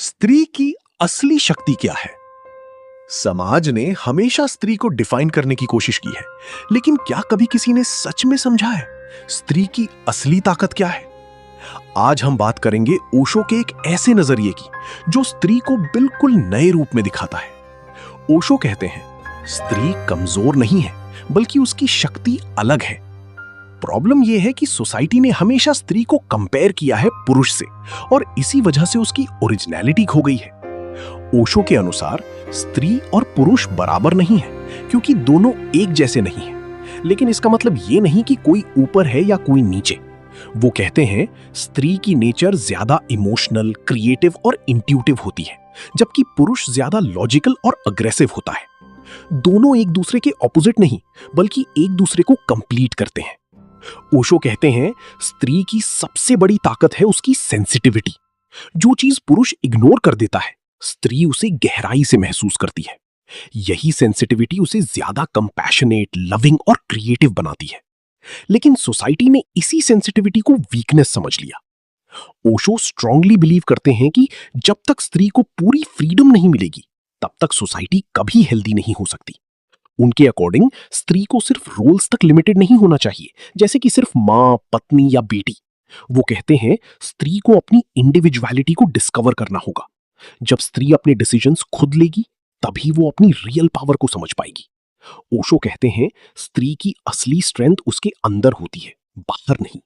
स्त्री की असली शक्ति क्या है? समाज ने हमेशा स्त्री को डिफाइन करने की कोशिश की है, लेकिन क्या कभी किसी ने सच में समझा है स्त्री की असली ताकत क्या है? आज हम बात करेंगे ओशो के एक ऐसे नजरिए की जो स्त्री को बिल्कुल नए रूप में दिखाता है। ओशो कहते हैं, स्त्री कमजोर नहीं है, बल्कि उसकी शक्ति अलग है। प्रॉब्लम यह है कि सोसाइटी ने हमेशा स्त्री को कंपेयर किया है पुरुष से, और इसी वजह से उसकी ओरिजिनलिटी खो गई है। ओशो के अनुसार स्त्री और पुरुष बराबर नहीं है, क्योंकि दोनों एक जैसे नहीं हैं। लेकिन इसका मतलब ये नहीं कि कोई ऊपर है या कोई नीचे। वो कहते हैं, स्त्री की नेचर ज्यादा इमोशनल, क्रिएटिव और इंट्यूटिव होती है, जबकि पुरुष ज्यादा लॉजिकल और अग्रेसिव होता है। दोनों एक दूसरे के ऑपोजिट नहीं, बल्कि एक दूसरे को कंप्लीट करते हैं। ओशो कहते हैं, स्त्री की सबसे बड़ी ताकत है उसकी सेंसिटिविटी। जो चीज पुरुष इग्नोर कर देता है, स्त्री उसे गहराई से महसूस करती है। यही सेंसिटिविटी उसे ज्यादा कंपैशनेट, लविंग और क्रिएटिव बनाती है। लेकिन सोसाइटी ने इसी सेंसिटिविटी को वीकनेस समझ लिया। ओशो स्ट्रांगली बिलीव करते हैं कि जब तक स्त्री को पूरी फ्रीडम नहीं मिलेगी, तब तक सोसाइटी कभी हेल्दी नहीं हो सकती। उनके अकॉर्डिंग स्त्री को सिर्फ रोल्स तक लिमिटेड नहीं होना चाहिए, जैसे कि सिर्फ मां, पत्नी या बेटी। वो कहते हैं, स्त्री को अपनी इंडिविजुअलिटी को डिस्कवर करना होगा। जब स्त्री अपने डिसीजंस खुद लेगी, तभी वो अपनी रियल पावर को समझ पाएगी। ओशो कहते हैं, स्त्री की असली स्ट्रेंथ उसके अंदर होती है, बाहर नहीं।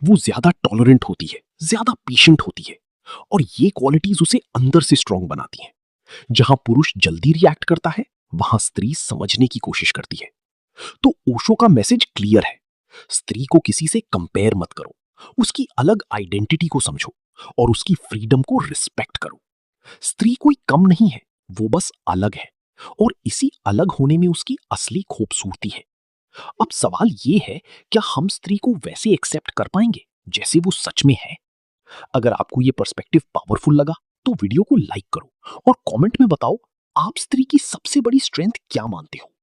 वो ज्यादा टॉलरेंट होती है, ज्यादा पेशेंट होती है, और ये क्वालिटीज उसे अंदर से स्ट्रांग बनाती हैं। जहां पुरुष जल्दी रिएक्ट करता है, वहां स्त्री समझने की कोशिश करती है। तो ओशो का मैसेज क्लियर है, स्त्री को किसी से कंपेयर मत करो, उसकी अलग आइडेंटिटी को समझो और उसकी फ्रीडम को रिस्पेक्ट करो। स्त्री कोई कम नहीं है, वो बस अलग है, और इसी अलग होने में उसकी असली खूबसूरती है। अब सवाल ये है, क्या हम स्त्री को वैसे एक्सेप्ट कर पाएंगे जैसे वो सच में है? अगर आपको ये पर्सपेक्टिव पावरफुल लगा, तो वीडियो को लाइक करो और कमेंट में बताओ, आप स्त्री की सबसे बड़ी स्ट्रेंथ क्या मानते हो।